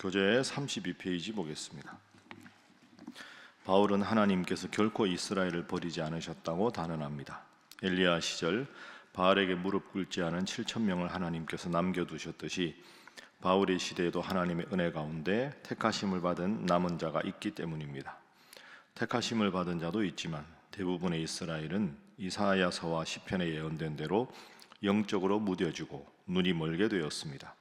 교재 32페이지 보겠습니다. 바울은 하나님께서 결코 이스라엘을 버리지 않으셨다고 단언합니다. 엘리야 시절 바알에게 무릎 꿇지 않은 7,000명을 하나님께서 남겨두셨듯이 바울의 시대에도 하나님의 은혜 가운데 택하심을 받은 남은 자가 있기 때문입니다. 택하심을 받은 자도 있지만 대부분의 이스라엘은 이사야서와 시편에 예언된 대로 영적으로 무뎌지고 눈이 멀게 되었습니다.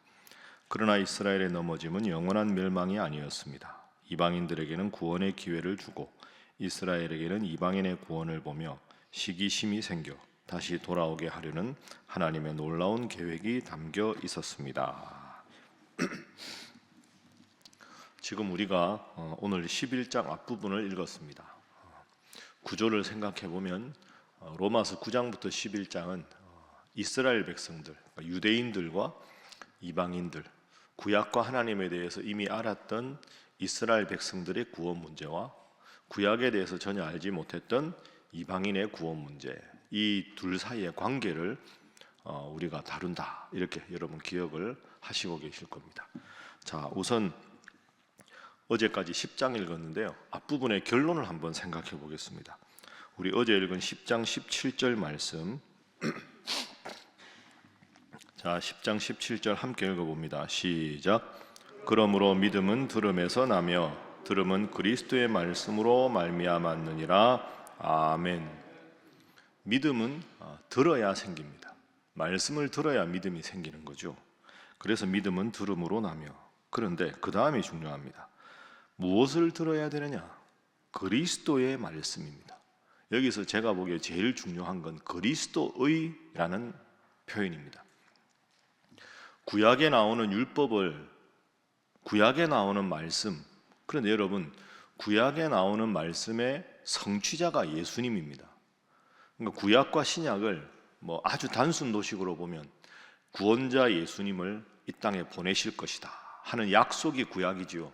그러나 이스라엘의 넘어짐은 영원한 멸망이 아니었습니다. 이방인들에게는 구원의 기회를 주고 이스라엘에게는 이방인의 구원을 보며 시기심이 생겨 다시 돌아오게 하려는 하나님의 놀라운 계획이 담겨 있었습니다. 지금 우리가 오늘 11장 앞부분을 읽었습니다. 구조를 생각해 보면 로마서 9장부터 11장은 이스라엘 백성들, 유대인들과 이방인들, 구약과 하나님에 대해서 이미 알았던 이스라엘 백성들의 구원 문제와 구약에 대해서 전혀 알지 못했던 이방인의 구원 문제, 이 둘 사이의 관계를 우리가 다룬다, 이렇게 여러분 기억을 하시고 계실 겁니다. 자, 우선 어제까지 10장 읽었는데요, 앞부분의 결론을 한번 생각해 보겠습니다. 우리 어제 읽은 10장 17절 말씀, 자, 10장 17절 함께 읽어봅니다. 시작. 그러므로 믿음은 들음에서 나며 들음은 그리스도의 말씀으로 말미암았느니라. 아멘. 믿음은 들어야 생깁니다. 말씀을 들어야 믿음이 생기는 거죠. 그래서 믿음은 들음으로 나며, 그런데 그 다음이 중요합니다. 무엇을 들어야 되느냐? 그리스도의 말씀입니다. 여기서 제가 보기에 제일 중요한 건 그리스도의라는 표현입니다. 구약에 나오는 율법을, 구약에 나오는 말씀, 그런데 여러분, 구약에 나오는 말씀의 성취자가 예수님입니다. 그러니까 구약과 신약을 아주 단순 도식으로 보면 구원자 예수님을 이 땅에 보내실 것이다 하는 약속이 구약이지요.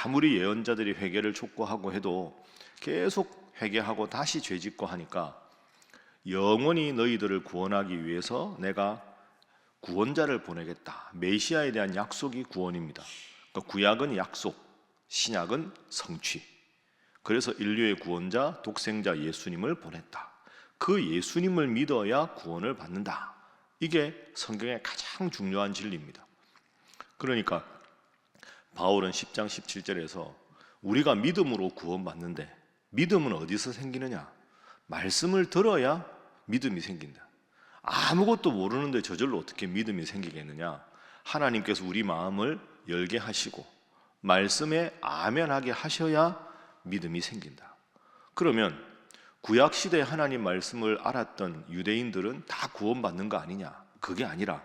아무리 예언자들이 회개를 촉구하고 해도 계속 회개하고 다시 죄짓고 하니까 영원히 너희들을 구원하기 위해서 내가 구원자를 보내겠다. 메시아에 대한 약속이 구원입니다. 그러니까 구약은 약속, 신약은 성취. 그래서 인류의 구원자, 독생자 예수님을 보냈다. 그 예수님을 믿어야 구원을 받는다. 이게 성경의 가장 중요한 진리입니다. 그러니까 바울은 10장 17절에서 우리가 믿음으로 구원받는데 믿음은 어디서 생기느냐? 말씀을 들어야 믿음이 생긴다. 아무것도 모르는데 저절로 어떻게 믿음이 생기겠느냐? 하나님께서 우리 마음을 열게 하시고 말씀에 아멘하게 하셔야 믿음이 생긴다. 그러면 구약시대에 하나님 말씀을 알았던 유대인들은 다 구원받는 거 아니냐? 그게 아니라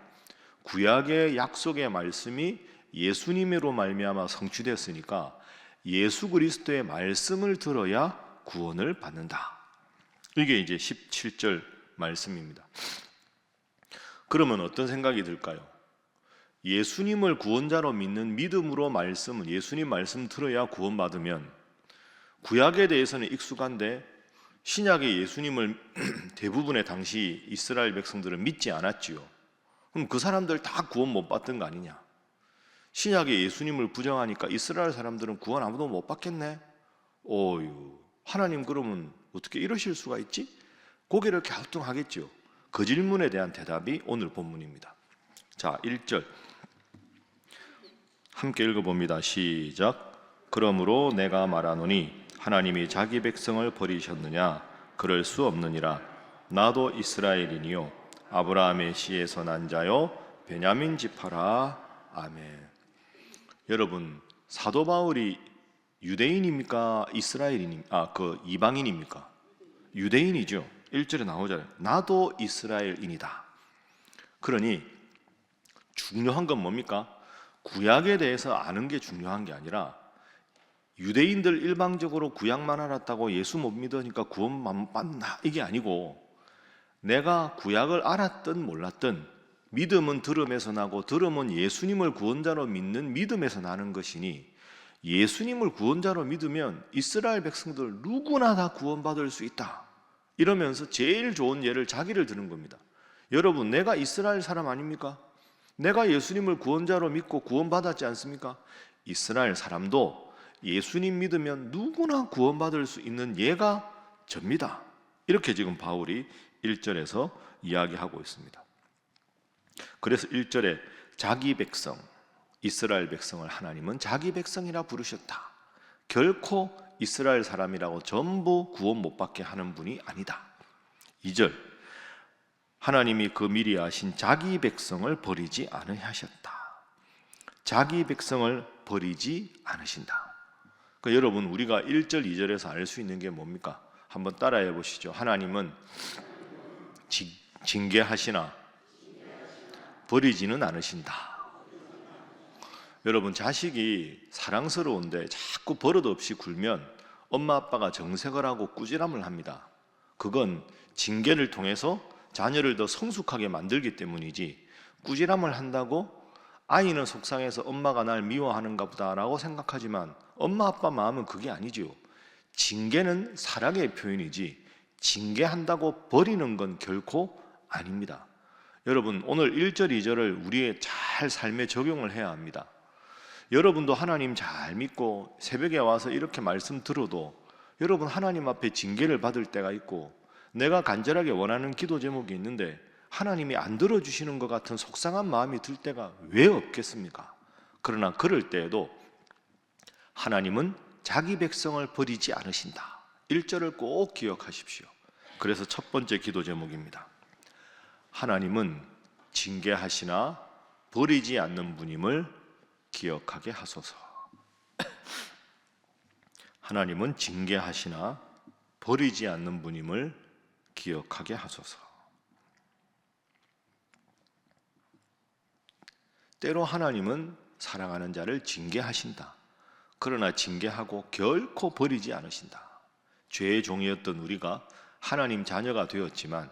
구약의 약속의 말씀이 예수님으로 말미암아 성취됐으니까 예수 그리스도의 말씀을 들어야 구원을 받는다. 이게 이제 17절 말씀입니다. 그러면 어떤 생각이 들까요? 예수님을 구원자로 믿는 믿음으로 말씀은, 예수님 말씀 들어야 구원받으면 구약에 대해서는 익숙한데 신약의 예수님을 대부분의 당시 이스라엘 백성들은 믿지 않았지요. 그럼 그 사람들 다 구원 못 받던 거 아니냐? 신약의 예수님을 부정하니까 이스라엘 사람들은 구원 아무도 못 받겠네? 어휴, 하나님 그러면 어떻게 이러실 수가 있지? 고개를 갸우뚱하겠죠. 그 질문에 대한 대답이 오늘 본문입니다. 자, 1절 함께 읽어봅니다. 시작. 그러므로 내가 말하노니 하나님이 자기 백성을 버리셨느냐? 그럴 수 없느니라. 나도 이스라엘이니요 아브라함의 씨에서 난 자요 베냐민 지파라. 아멘. 여러분, 사도 바울이 유대인입니까? 이스라엘인입니까? 이방인입니까? 유대인이죠. 1절에 나오잖아요. 나도 이스라엘인이다. 그러니 중요한 건 뭡니까? 구약에 대해서 아는 게 중요한 게 아니라 유대인들 일방적으로 구약만 알았다고 예수 못 믿으니까 구원만 받나? 이게 아니고 내가 구약을 알았든 몰랐든 믿음은 들음에서 나고 들음은 예수님을 구원자로 믿는 믿음에서 나는 것이니 예수님을 구원자로 믿으면 이스라엘 백성들 누구나 다 구원받을 수 있다. 이러면서 제일 좋은 예를 자기를 드는 겁니다. 여러분, 내가 이스라엘 사람 아닙니까? 내가 예수님을 구원자로 믿고 구원받았지 않습니까? 이스라엘 사람도 예수님 믿으면 누구나 구원받을 수 있는 예가 접니다. 이렇게 지금 바울이 1절에서 이야기하고 있습니다. 그래서 1절에 자기 백성, 이스라엘 백성을 하나님은 자기 백성이라 부르셨다. 결코 이스라엘 사람이라고 전부 구원 못 받게 하는 분이 아니다. 2절, 하나님이 그 미리 아신 자기 백성을 버리지 않으셨다. 자기 백성을 버리지 않으신다. 그러니까 여러분, 우리가 1절, 2절에서 알 수 있는 게 뭡니까? 한번 따라해 보시죠. 하나님은 징계하시나 버리지는 않으신다. 여러분, 자식이 사랑스러운데 자꾸 버릇 없이 굴면 엄마 아빠가 정색을 하고 꾸지람을 합니다. 그건 징계를 통해서 자녀를 더 성숙하게 만들기 때문이지, 꾸지람을 한다고 아이는 속상해서 엄마가 날 미워하는가 보다라고 생각하지만 엄마 아빠 마음은 그게 아니지요. 징계는 사랑의 표현이지 징계한다고 버리는 건 결코 아닙니다. 여러분, 오늘 1절, 2절을 우리의 잘 삶에 적용을 해야 합니다. 여러분도 하나님 잘 믿고 새벽에 와서 이렇게 말씀 들어도 여러분 하나님 앞에 징계를 받을 때가 있고, 내가 간절하게 원하는 기도 제목이 있는데 하나님이 안 들어주시는 것 같은 속상한 마음이 들 때가 왜 없겠습니까? 그러나 그럴 때에도 하나님은 자기 백성을 버리지 않으신다. 1절을 꼭 기억하십시오. 그래서 첫 번째 기도 제목입니다. 하나님은 징계하시나 버리지 않는 분임을 기억하게 하소서. 하나님은 징계하시나 버리지 않는 분임을 기억하게 하소서. 때로 하나님은 사랑하는 자를 징계하신다. 그러나 징계하고 결코 버리지 않으신다. 죄의 종이었던 우리가 하나님 자녀가 되었지만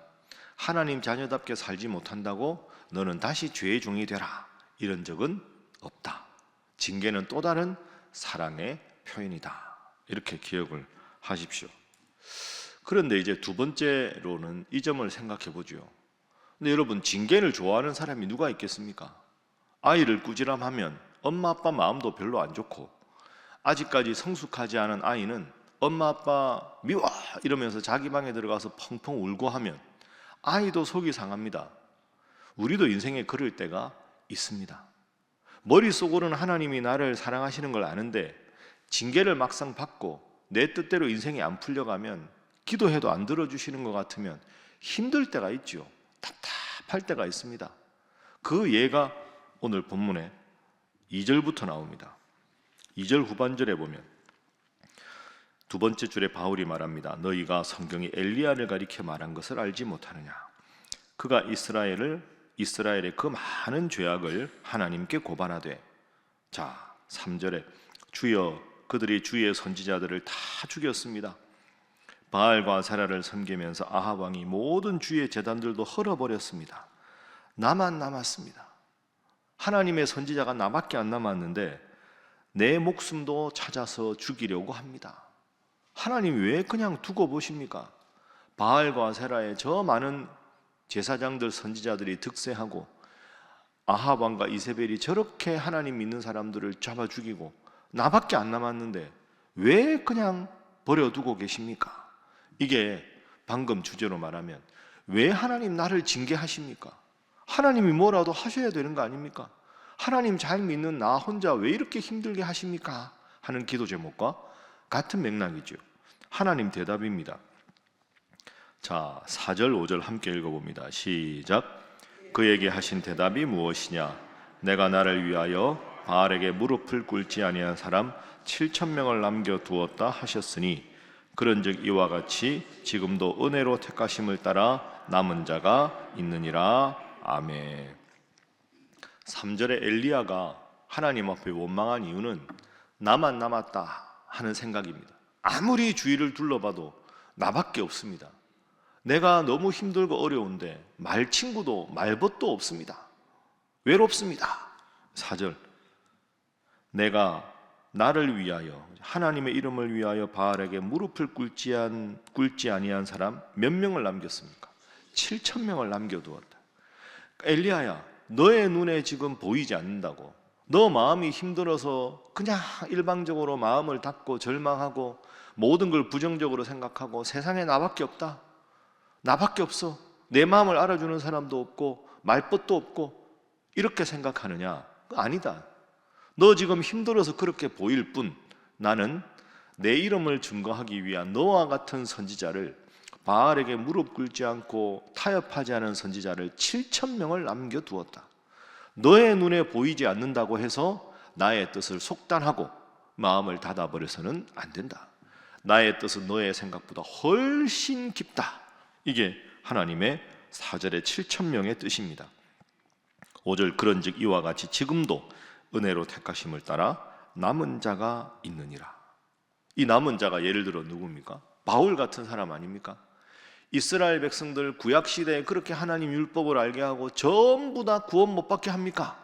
하나님 자녀답게 살지 못한다고 너는 다시 죄의 종이 되라, 이런 적은 없다. 징계는 또 다른 사랑의 표현이다. 이렇게 기억을 하십시오. 그런데 이제 두 번째로는 이 점을 생각해 보죠. 근데 여러분, 징계를 좋아하는 사람이 누가 있겠습니까? 아이를 꾸지람하면 엄마 아빠 마음도 별로 안 좋고, 아직까지 성숙하지 않은 아이는 엄마 아빠 미워 이러면서 자기 방에 들어가서 펑펑 울고 하면 아이도 속이 상합니다. 우리도 인생에 그럴 때가 있습니다. 머릿속으로는 하나님이 나를 사랑하시는 걸 아는데 징계를 막상 받고 내 뜻대로 인생이 안 풀려가면, 기도해도 안 들어주시는 것 같으면 힘들 때가 있죠. 답답할 때가 있습니다. 그 예가 오늘 본문에 2절부터 나옵니다. 2절 후반절에 보면 두 번째 줄에 바울이 말합니다. 너희가 성경이 엘리야를 가리켜 말한 것을 알지 못하느냐. 그가 이스라엘의 그 많은 죄악을 하나님께 고발하되. 자, 3절에 주여 그들이 주의 선지자들을 다 죽였습니다. 바알과 아세라를 섬기면서 아합 왕이 모든 주의 제단들도 헐어버렸습니다. 나만 남았습니다. 하나님의 선지자가 나밖에 안 남았는데 내 목숨도 찾아서 죽이려고 합니다. 하나님 왜 그냥 두고 보십니까? 바알과 아세라의 저 많은 제사장들, 선지자들이 득세하고 아합 왕과 이세벨이 저렇게 하나님 믿는 사람들을 잡아 죽이고 나밖에 안 남았는데 왜 그냥 버려두고 계십니까? 이게 방금 주제로 말하면 왜 하나님 나를 징계하십니까? 하나님이 뭐라도 하셔야 되는 거 아닙니까? 하나님 잘 믿는 나 혼자 왜 이렇게 힘들게 하십니까? 하는 기도 제목과 같은 맥락이죠. 하나님 대답입니다. 자, 4절 5절 함께 읽어봅니다. 시작. 그에게 하신 대답이 무엇이냐? 내가 나를 위하여 바알에게 무릎을 꿇지 아니한 사람 7,000명을 남겨두었다 하셨으니 그런즉 이와 같이 지금도 은혜로 택하심을 따라 남은 자가 있느니라. 아멘. 3절에 엘리야가 하나님 앞에 원망한 이유는 나만 남았다 하는 생각입니다. 아무리 주위를 둘러봐도 나밖에 없습니다. 내가 너무 힘들고 어려운데 말 친구도 말벗도 없습니다. 외롭습니다. 4절 내가 나를 위하여 하나님의 이름을 위하여 바알에게 무릎을 꿇지 아니한 사람 몇 명을 남겼습니까? 7,000명을 남겨두었다. 엘리야야, 너의 눈에 지금 보이지 않는다고, 너 마음이 힘들어서 그냥 일방적으로 마음을 닫고 절망하고 모든 걸 부정적으로 생각하고 세상에 나밖에 없다, 나밖에 없어, 내 마음을 알아주는 사람도 없고 말벗도 없고 이렇게 생각하느냐? 아니다. 너 지금 힘들어서 그렇게 보일 뿐 나는 내 이름을 증거하기 위한 너와 같은 선지자를, 바알에게 무릎 꿇지 않고 타협하지 않은 선지자를 7,000명을 남겨두었다. 너의 눈에 보이지 않는다고 해서 나의 뜻을 속단하고 마음을 닫아버려서는 안 된다. 나의 뜻은 너의 생각보다 훨씬 깊다. 이게 하나님의 4절의 7,000명의 뜻입니다. 5절 그런즉 이와 같이 지금도 은혜로 택하심을 따라 남은 자가 있느니라. 이 남은 자가 예를 들어 누굽니까? 바울 같은 사람 아닙니까? 이스라엘 백성들 구약시대에 그렇게 하나님 율법을 알게 하고 전부 다 구원 못 받게 합니까?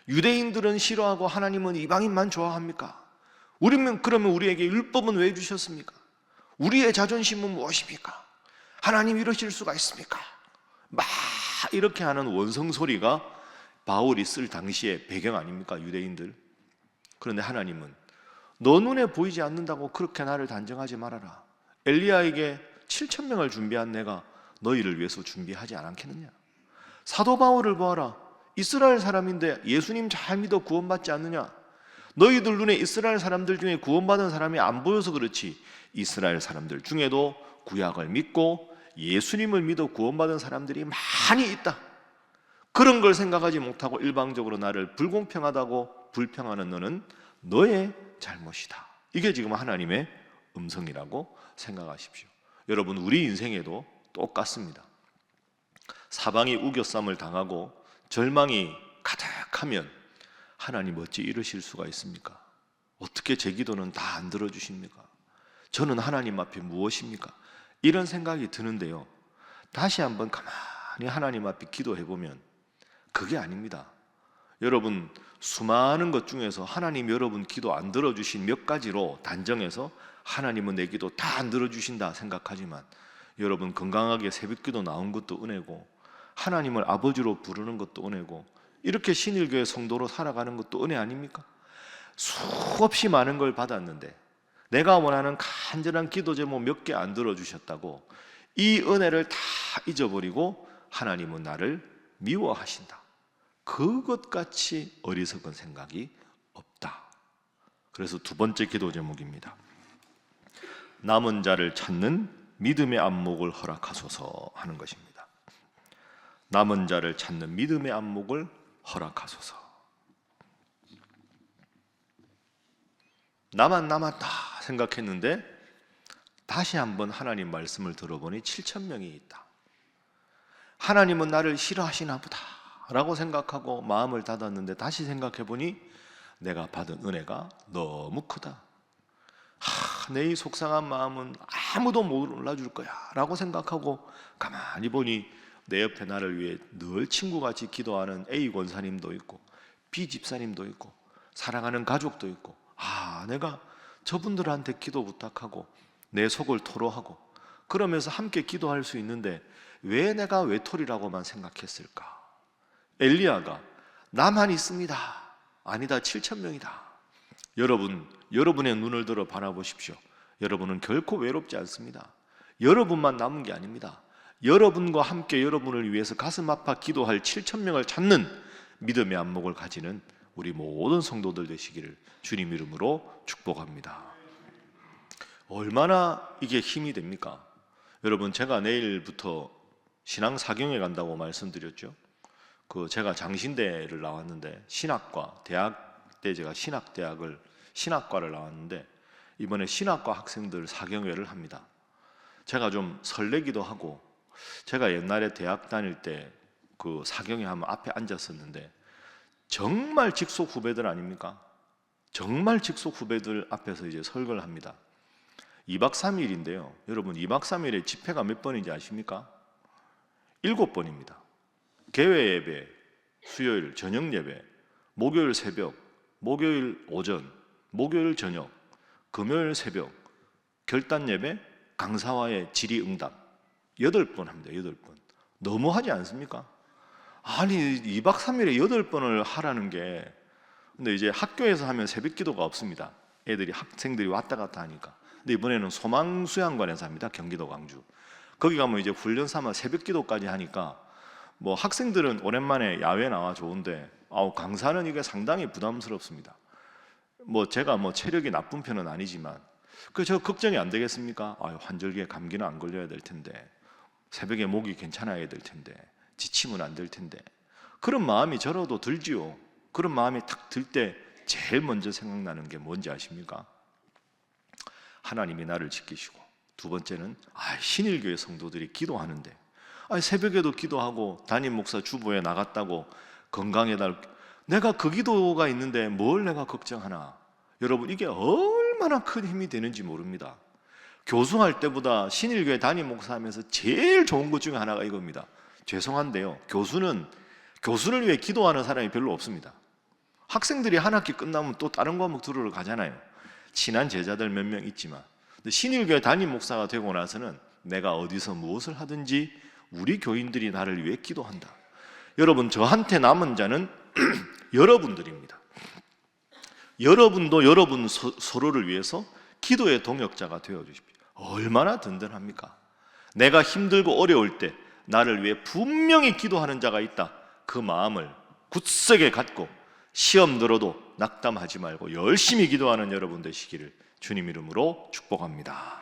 유대인들은 싫어하고 하나님은 이방인만 좋아합니까? 그러면 우리에게 율법은 왜 주셨습니까? 우리의 자존심은 무엇입니까? 하나님 이러실 수가 있습니까? 막 이렇게 하는 원성 소리가 바울이 쓸 당시의 배경 아닙니까? 유대인들. 그런데 하나님은 너 눈에 보이지 않는다고 그렇게 나를 단정하지 말아라. 엘리야에게 7,000명을 준비한 내가 너희를 위해서 준비하지 않았겠느냐? 사도 바울을 보아라. 이스라엘 사람인데 예수님 잘 믿어 구원받지 않느냐? 너희들 눈에 이스라엘 사람들 중에 구원받은 사람이 안 보여서 그렇지, 이스라엘 사람들 중에도 구약을 믿고 예수님을 믿어 구원받은 사람들이 많이 있다. 그런 걸 생각하지 못하고 일방적으로 나를 불공평하다고 불평하는 너는 너의 잘못이다. 이게 지금 하나님의 음성이라고 생각하십시오. 여러분, 우리 인생에도 똑같습니다. 사방이 우겨쌈을 당하고 절망이 가득하면 하나님 어찌 이러실 수가 있습니까? 어떻게 제 기도는 다 안 들어주십니까? 저는 하나님 앞에 무엇입니까? 이런 생각이 드는데요, 다시 한번 가만히 하나님 앞에 기도해보면 그게 아닙니다. 여러분, 수많은 것 중에서 하나님 여러분 기도 안 들어주신 몇 가지로 단정해서 하나님은 내 기도 다 안 들어주신다 생각하지만, 여러분 건강하게 새벽기도 나온 것도 은혜고, 하나님을 아버지로 부르는 것도 은혜고, 이렇게 신일교회 성도로 살아가는 것도 은혜 아닙니까? 수없이 많은 걸 받았는데 내가 원하는 간절한 기도 제목 몇 개 안 들어주셨다고 이 은혜를 다 잊어버리고 하나님은 나를 미워하신다. 그것같이 어리석은 생각이 없다. 그래서 두 번째 기도 제목입니다. 남은 자를 찾는 믿음의 안목을 허락하소서 하는 것입니다. 남은 자를 찾는 믿음의 안목을 허락하소서. 나만 남았다 생각했는데 다시 한번 하나님 말씀을 들어보니 7,000명이 있다. 하나님은 나를 싫어하시나 보다 라고 생각하고 마음을 닫았는데 다시 생각해보니 내가 받은 은혜가 너무 크다. 내 이 속상한 마음은 아무도 몰라줄 거야 라고 생각하고 가만히 보니 내 옆에 나를 위해 늘 친구같이 기도하는 A 권사님도 있고 B 집사님도 있고 사랑하는 가족도 있고, 내가 저분들한테 기도 부탁하고 내 속을 토로하고 그러면서 함께 기도할 수 있는데 왜 내가 외톨이라고만 생각했을까? 엘리야가 나만 있습니다. 아니다, 7,000명이다. 여러분의 눈을 들어 바라보십시오. 여러분은 결코 외롭지 않습니다. 여러분만 남은 게 아닙니다. 여러분과 함께 여러분을 위해서 가슴 아파 기도할 7,000명을 찾는 믿음의 안목을 가지는 우리 모든 성도들 되시기를 주님 이름으로 축복합니다. 얼마나 이게 힘이 됩니까? 여러분, 제가 내일부터 신앙 사경에 간다고 말씀드렸죠. 제가 장신대를 나왔는데 신학과 대학 때 제가 신학과를 나왔는데 이번에 신학과 학생들 사경회를 합니다. 제가 좀 설레기도 하고, 제가 옛날에 대학 다닐 때 그 사경회 하면 앞에 앉았었는데 정말 직속 후배들 아닙니까? 정말 직속 후배들 앞에서 이제 설교를 합니다. 2박 3일인데요. 여러분, 2박 3일에 집회가 몇 번인지 아십니까? 7번입니다. 개회 예배, 수요일 저녁 예배, 목요일 새벽, 목요일 오전, 목요일 저녁, 금요일 새벽, 결단 예배, 강사와의 질의응답 8번 합니다. 8번. 너무하지 않습니까? 아니 2박 3일에 8번을 하라는 게 근데 이제 학교에서 하면 새벽 기도가 없습니다. 학생들이 왔다 갔다 하니까. 근데 이번에는 소망수양관에서 합니다. 경기도 광주. 거기 가면 이제 훈련 삼아 새벽 기도까지 하니까 뭐 학생들은 오랜만에 야외 나와 좋은데 강사는 이게 상당히 부담스럽습니다. 뭐 제가 뭐 체력이 나쁜 편은 아니지만 저 걱정이 안 되겠습니까? 환절기에 감기는 안 걸려야 될 텐데, 새벽에 목이 괜찮아야 될 텐데, 지치면 안 될 텐데, 그런 마음이 저라도 들지요. 그런 마음이 딱 들 때 제일 먼저 생각나는 게 뭔지 아십니까? 하나님이 나를 지키시고, 두 번째는 신일교회 성도들이 기도하는데, 새벽에도 기도하고 담임 목사 주보에 나갔다고 건강해달, 내가 그 기도가 있는데 뭘 내가 걱정하나. 여러분, 이게 얼마나 큰 힘이 되는지 모릅니다. 교수할 때보다 신일교회 담임 목사하면서 제일 좋은 것 중에 하나가 이겁니다. 죄송한데요, 교수를 위해 기도하는 사람이 별로 없습니다. 학생들이 한 학기 끝나면 또 다른 과목 들으러 가잖아요. 친한 제자들 몇 명 있지만, 근데 신일교회 담임 목사가 되고 나서는 내가 어디서 무엇을 하든지 우리 교인들이 나를 위해 기도한다. 여러분, 저한테 남은 자는 여러분들입니다. 여러분도 여러분 서로를 위해서 기도의 동역자가 되어주십시오. 얼마나 든든합니까? 내가 힘들고 어려울 때 나를 위해 분명히 기도하는 자가 있다. 그 마음을 굳세게 갖고 시험 들어도 낙담하지 말고 열심히 기도하는 여러분 되시기를 주님 이름으로 축복합니다.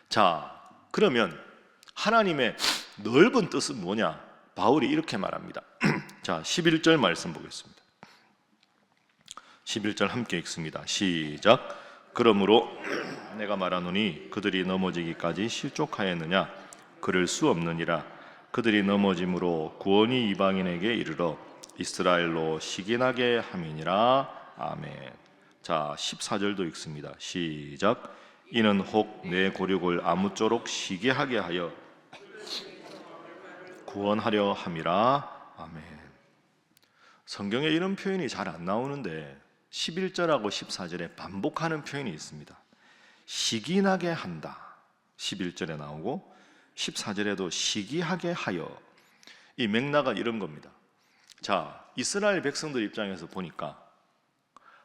자, 그러면 하나님의 넓은 뜻은 뭐냐? 바울이 이렇게 말합니다. 자, 11절 말씀 보겠습니다. 11절 함께 읽습니다. 시작. 그러므로 내가 말하노니 그들이 넘어지기까지 실족하였느냐? 그럴 수 없느니라. 그들이 넘어짐으로 구원이 이방인에게 이르러 이스라엘로 시기나게 함이니라. 아멘. 자, 14절도 읽습니다. 시작. 이는 혹 내 고륙을 아무쪼록 시기하게 하여 구원하려 함이라. 아멘. 성경에 이런 표현이 잘 안 나오는데 11절하고 14절에 반복하는 표현이 있습니다. 시기나게 한다, 11절에 나오고 14절에도 시기하게 하여. 이 맥락은 이런 겁니다. 자, 이스라엘 백성들 입장에서 보니까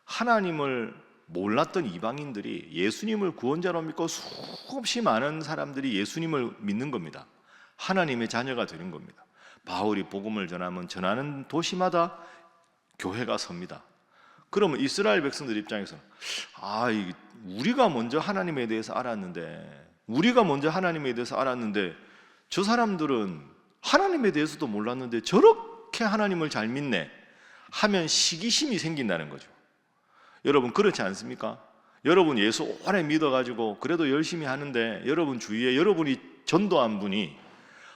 하나님을 몰랐던 이방인들이 예수님을 구원자로 믿고 수없이 많은 사람들이 예수님을 믿는 겁니다. 하나님의 자녀가 되는 겁니다. 바울이 복음을 전하면 전하는 도시마다 교회가 섭니다. 그러면 이스라엘 백성들 입장에서 우리가 먼저 하나님에 대해서 알았는데 저 사람들은 하나님에 대해서도 몰랐는데 저렇게 하나님을 잘 믿네 하면 시기심이 생긴다는 거죠. 여러분, 그렇지 않습니까? 여러분 예수 오래 믿어가지고 그래도 열심히 하는데 여러분 주위에 여러분이 전도한 분이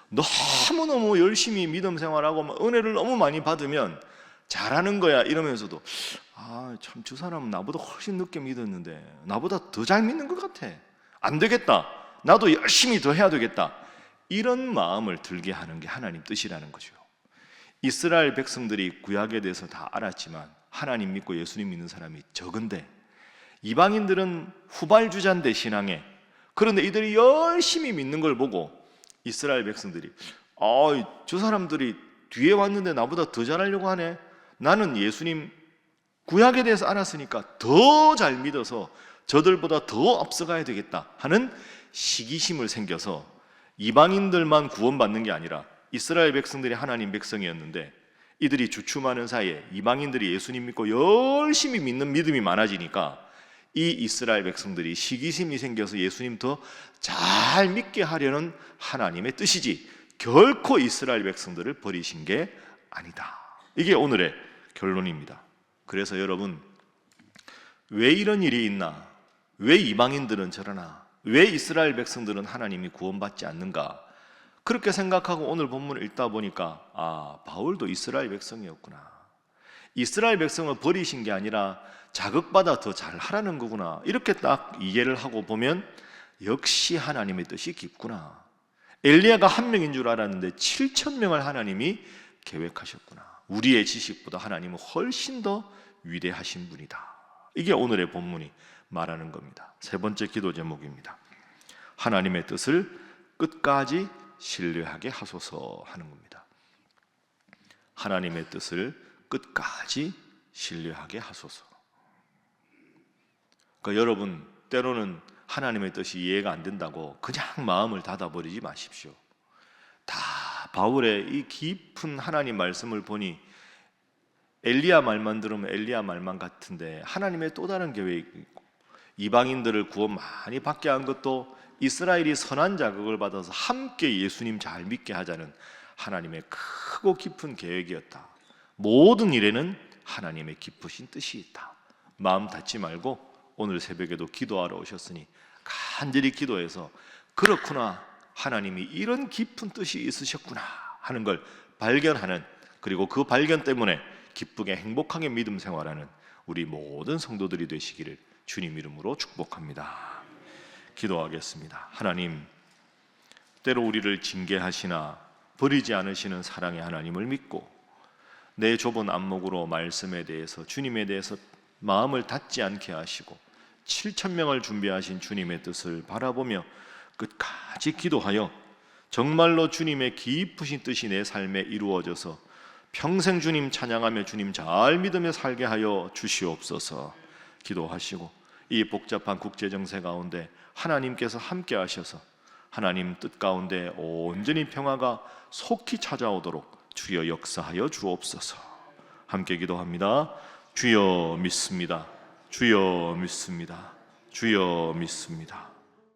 너무너무 열심히 믿음 생활하고 은혜를 너무 많이 받으면 잘하는 거야 이러면서도 참 저 사람은 나보다 훨씬 늦게 믿었는데 나보다 더 잘 믿는 것 같아, 안 되겠다, 나도 열심히 더 해야 되겠다, 이런 마음을 들게 하는 게 하나님 뜻이라는 거죠. 이스라엘 백성들이 구약에 대해서 다 알았지만 하나님 믿고 예수님 믿는 사람이 적은데, 이방인들은 후발주자인데 신앙에, 그런데 이들이 열심히 믿는 걸 보고 이스라엘 백성들이 저 사람들이 뒤에 왔는데 나보다 더 잘하려고 하네, 나는 예수님 구약에 대해서 알았으니까 더 잘 믿어서 저들보다 더 앞서가야 되겠다 하는 시기심을 생겨서 이방인들만 구원받는 게 아니라 이스라엘 백성들이 하나님 백성이었는데 이들이 주춤하는 사이에 이방인들이 예수님 믿고 열심히 믿는 믿음이 많아지니까 이 이스라엘 백성들이 시기심이 생겨서 예수님 더 잘 믿게 하려는 하나님의 뜻이지 결코 이스라엘 백성들을 버리신 게 아니다. 이게 오늘의 결론입니다. 그래서 여러분, 왜 이런 일이 있나? 왜 이방인들은 저러나? 왜 이스라엘 백성들은 하나님이 구원받지 않는가? 그렇게 생각하고 오늘 본문을 읽다 보니까 바울도 이스라엘 백성이었구나, 이스라엘 백성을 버리신 게 아니라 자극받아 더 잘하라는 거구나, 이렇게 딱 이해를 하고 보면 역시 하나님의 뜻이 깊구나. 엘리야가 1명인 줄 알았는데 7,000명을 하나님이 계획하셨구나. 우리의 지식보다 하나님은 훨씬 더 위대하신 분이다. 이게 오늘의 본문이 말하는 겁니다. 세 번째 기도 제목입니다. 하나님의 뜻을 끝까지 신뢰하게 하소서 하는 겁니다. 하나님의 뜻을 끝까지 신뢰하게 하소서. 그러니까 여러분, 때로는 하나님의 뜻이 이해가 안 된다고 그냥 마음을 닫아버리지 마십시오. 다 바울의 이 깊은 하나님 말씀을 보니 엘리야 말만 들으면 엘리야 말만 같은데 하나님의 또 다른 계획이 있고, 이방인들을 구원 많이 받게 한 것도 이스라엘이 선한 자극을 받아서 함께 예수님 잘 믿게 하자는 하나님의 크고 깊은 계획이었다. 모든 일에는 하나님의 깊으신 뜻이 있다. 마음 닫지 말고 오늘 새벽에도 기도하러 오셨으니 간절히 기도해서 그렇구나, 하나님이 이런 깊은 뜻이 있으셨구나 하는 걸 발견하는, 그리고 그 발견 때문에 기쁘게 행복하게 믿음 생활하는 우리 모든 성도들이 되시기를 주님 이름으로 축복합니다. 기도하겠습니다. 하나님, 때로 우리를 징계하시나 버리지 않으시는 사랑의 하나님을 믿고 내 좁은 안목으로 말씀에 대해서, 주님에 대해서 마음을 닫지 않게 하시고 7,000명을 준비하신 주님의 뜻을 바라보며 끝까지 기도하여 정말로 주님의 깊으신 뜻이 내 삶에 이루어져서 평생 주님 찬양하며 주님 잘 믿으며 살게 하여 주시옵소서. 기도하시고 이 복잡한 국제정세 가운데 하나님께서 함께 하셔서 하나님 뜻 가운데 온전히 평화가 속히 찾아오도록 주여 역사하여 주옵소서. 함께 기도합니다. 주여 믿습니다. 주여 믿습니다. 주여 믿습니다.